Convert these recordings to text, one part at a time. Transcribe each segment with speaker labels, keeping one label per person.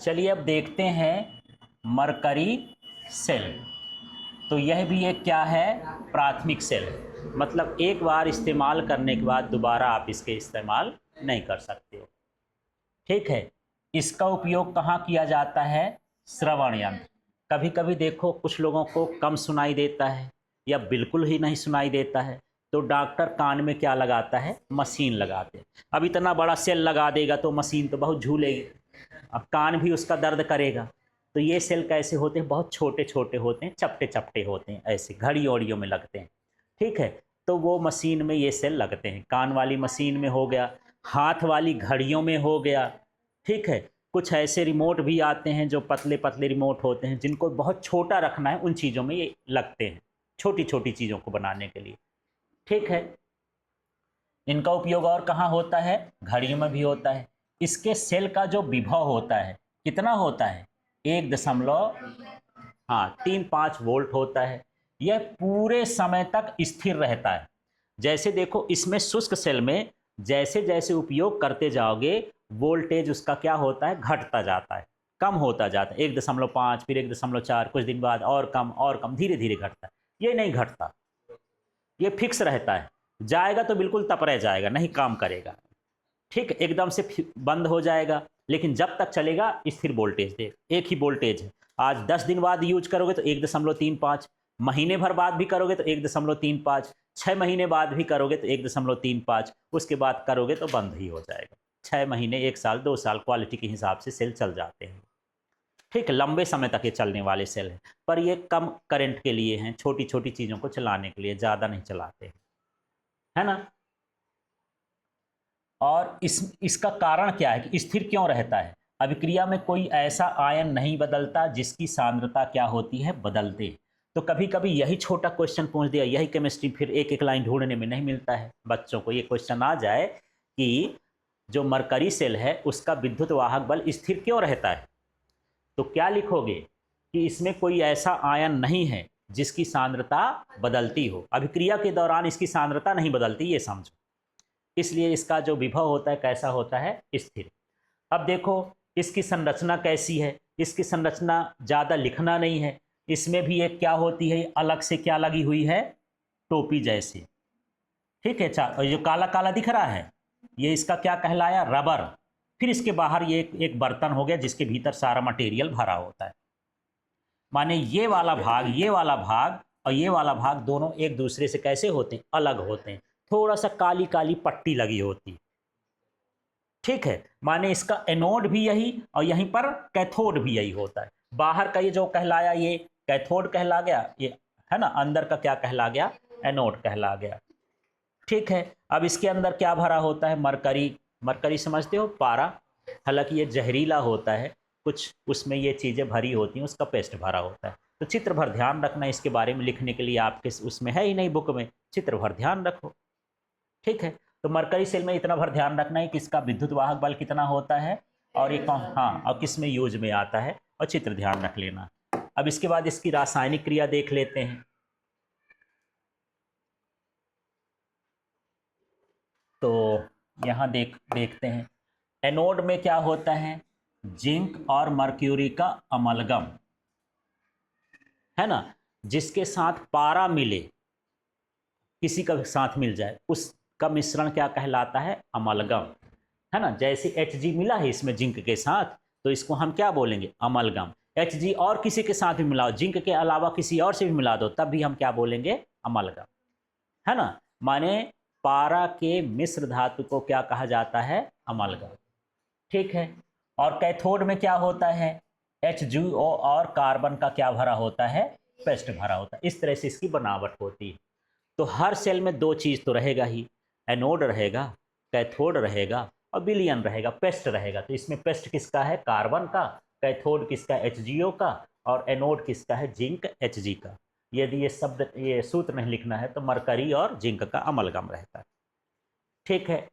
Speaker 1: चलिए अब देखते हैं मरकरी सेल। तो यह भी एक क्या है, प्राथमिक सेल है। मतलब एक बार इस्तेमाल करने के बाद दोबारा आप इसके इस्तेमाल नहीं कर सकते हो। ठीक है। इसका उपयोग कहाँ किया जाता है, श्रवण यंत्र। कभी कभी देखो कुछ लोगों को कम सुनाई देता है या बिल्कुल ही नहीं सुनाई देता है, तो डॉक्टर कान में क्या लगाता है, मशीन लगाते हैं। अब इतना बड़ा सेल लगा देगा तो मशीन तो बहुत झूलेगी, अब कान भी उसका दर्द करेगा। तो ये सेल कैसे होते हैं, बहुत छोटे छोटे होते हैं, चपटे चपटे होते हैं, ऐसे घड़ी ओड़ियों में लगते हैं। ठीक है। तो वो मशीन में ये सेल लगते हैं, कान वाली मशीन में हो गया, हाथ वाली घड़ियों में हो गया। ठीक है। कुछ ऐसे रिमोट भी आते हैं जो पतले पतले रिमोट होते हैं, जिनको बहुत छोटा रखना है, उन चीज़ों में ये लगते हैं, छोटी छोटी चीज़ों को बनाने के लिए। ठीक है। इनका उपयोग और कहाँ होता है, घड़ियों में भी होता है। इसके सेल का जो विभव होता है कितना होता है, 1 हाँ 3-5 वोल्ट होता है। यह पूरे समय तक स्थिर रहता है। जैसे देखो इसमें शुष्क सेल में जैसे जैसे उपयोग करते जाओगे, वोल्टेज उसका क्या होता है, घटता जाता है, कम होता जाता है, 1.5 फिर 1.4, कुछ दिन बाद और कम धीरे धीरे घटता है। ये नहीं घटता, ये फिक्स रहता है। जाएगा तो बिल्कुल तप रह जाएगा, नहीं काम करेगा। ठीक, एकदम से बंद हो जाएगा, लेकिन जब तक चलेगा स्थिर वोल्टेज दे, एक ही वोल्टेज है। आज 10 दिन बाद यूज करोगे तो 1.35, महीने भर बाद भी करोगे तो 1.35, 6 महीने बाद भी करोगे तो 1.35, उसके बाद करोगे तो बंद ही हो जाएगा। 6 महीने, 1 साल, 2 साल क्वालिटी के हिसाब से सेल चल जाते हैं। ठीक, लंबे समय तक ये चलने वाले सेल हैं, पर ये कम करंट के लिए हैं, छोटी छोटी चीज़ों को चलाने के लिए, ज़्यादा नहीं चलाते, है ना। और इसका कारण क्या है कि स्थिर क्यों रहता है, अभिक्रिया में कोई ऐसा आयन नहीं बदलता जिसकी सांद्रता क्या होती है, बदलते। तो कभी कभी यही छोटा क्वेश्चन पूछ दिया, यही केमिस्ट्री फिर एक एक लाइन ढूंढने में नहीं मिलता है। बच्चों को ये क्वेश्चन आ जाए कि जो मरकरी सेल है उसका विद्युत वाहक बल स्थिर क्यों रहता है, तो क्या लिखोगे कि इसमें कोई ऐसा आयन नहीं है जिसकी सांद्रता बदलती हो, अभिक्रिया के दौरान इसकी सांद्रता नहीं बदलती, ये समझो। इसलिए इसका जो विभव होता है कैसा होता है, स्थिर। अब देखो इसकी संरचना कैसी है, इसकी संरचना ज़्यादा लिखना नहीं है। इसमें भी एक क्या होती है, अलग से क्या लगी हुई है, टोपी जैसी। ठीक है। और जो काला काला दिख रहा है ये इसका क्या कहलाया, रबर। फिर इसके बाहर ये एक बर्तन हो गया जिसके भीतर सारा मटेरियल भरा होता है। माने ये वाला भाग, ये वाला भाग और ये वाला भाग दोनों एक दूसरे से कैसे होते हैं, अलग होते हैं, थोड़ा सा काली काली पट्टी लगी होती है। ठीक है। माने इसका एनोड भी यही और यहीं पर कैथोड भी यही होता है। बाहर का ये जो कहलाया ये कैथोड कहला गया, ये है ना, अंदर का क्या कहला गया, एनोड कहला गया। ठीक है। अब इसके अंदर क्या भरा होता है, मरकरी। मरकरी समझते हो, पारा। हालांकि ये जहरीला होता है, कुछ उसमें ये चीज़ें भरी होती हैं, उसका पेस्ट भरा होता है। तो चित्र भर ध्यान रखना, इसके बारे में लिखने के लिए आपके उसमें है ही नहीं बुक में, चित्र भर ध्यान रखो। ठीक है। तो मरकरी सेल में इतना भर ध्यान रखना है कि इसका विद्युत वाहक बल कितना होता है और ये कौन, हाँ, और किस में यूज में आता है, और चित्र ध्यान रख लेना। अब इसके बाद इसकी रासायनिक क्रिया देख लेते हैं। तो यहाँ देखते हैं, एनोड में क्या होता है, जिंक और मर्क्यूरी का अमलगम, है ना। जिसके साथ पारा मिले, किसी का साथ मिल जाए, उसका मिश्रण क्या कहलाता है, अमलगम, है ना। जैसे Hg मिला है इसमें जिंक के साथ, तो इसको हम क्या बोलेंगे, अमलगम। Hg और किसी के साथ भी मिलाओ, जिंक के अलावा किसी और से भी मिला दो, तब भी हम क्या बोलेंगे, अमलगम, है ना। माने पारा के मिश्र धातु को क्या कहा जाता है, अमलगम। ठीक है। और कैथोड में क्या होता है, HgO और कार्बन का क्या भरा होता है, पेस्ट भरा होता है। इस तरह से इसकी बनावट होती है। तो हर सेल में दो चीज तो रहेगा ही, एनोड रहेगा, कैथोड रहेगा और विलयन रहेगा, पेस्ट रहेगा। तो इसमें पेस्ट किसका है, कार्बन का, कैथोड किसका, HgO का, और एनोड किसका है, जिंक, Hg का। यदि ये शब्द, ये सूत्र नहीं लिखना है तो मरकरी और जिंक का अमलगम रहता है। ठीक है।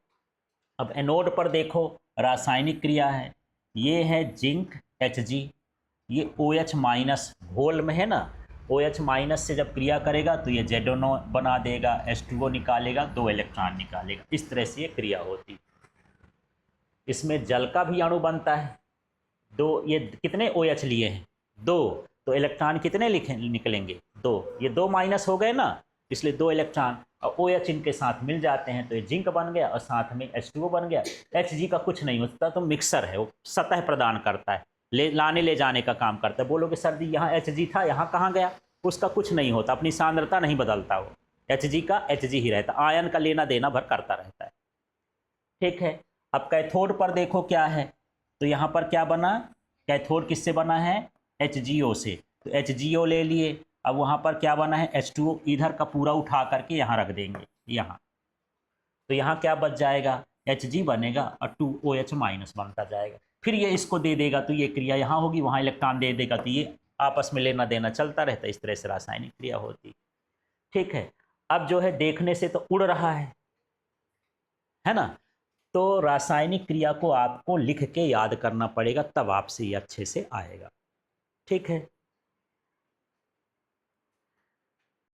Speaker 1: अब एनोड पर देखो रासायनिक क्रिया है, ये है जिंक Hg, ये OH माइनस घोल में है ना, OH माइनस से जब क्रिया करेगा तो ये ZNO बना देगा, H2O निकालेगा, 2 इलेक्ट्रॉन निकालेगा। इस तरह से ये क्रिया होती है। इसमें जल का भी अणु बनता है, दो, ये कितने ओ एच लिए हैं? दो। तो इलेक्ट्रॉन कितने लिखे निकलेंगे? दो। ये दो माइनस हो गए ना, इसलिए दो इलेक्ट्रॉन और ओ एच इनके साथ मिल जाते हैं तो ये जिंक बन गया और साथ में H2O बन गया। Hg का कुछ नहीं होता, तो मिक्सर है, वो सतह प्रदान करता है, ले जाने का काम करता है। बोलोगे सर जी यहाँ Hg था, यहाँ कहाँ गया? उसका कुछ नहीं होता, अपनी सांद्रता नहीं बदलता, वो Hg का Hg ही रहता, आयन का लेना देना भर करता रहता है। ठीक है। अब कैथोड पर देखो क्या है, तो यहाँ पर क्या बना? कैथोड किससे बना है? HgO से। तो HgO ले लिए। अब वहाँ पर क्या बना है? H2O, इधर का पूरा उठा करके यहाँ रख देंगे, यहाँ। तो यहाँ क्या बच जाएगा? Hg बनेगा और 2OH माइनस बनता जाएगा। फिर ये इसको दे देगा तो ये क्रिया यहाँ होगी, वहाँ इलेक्ट्रॉन दे देगा तो ये आपस में लेना देना चलता रहता है, इस तरह से रासायनिक क्रिया होती। ठीक है। अब जो है देखने से तो उड़ रहा है ना? तो रासायनिक क्रिया को आपको लिख के याद करना पड़ेगा, तब आपसे ये अच्छे से आएगा। ठीक है।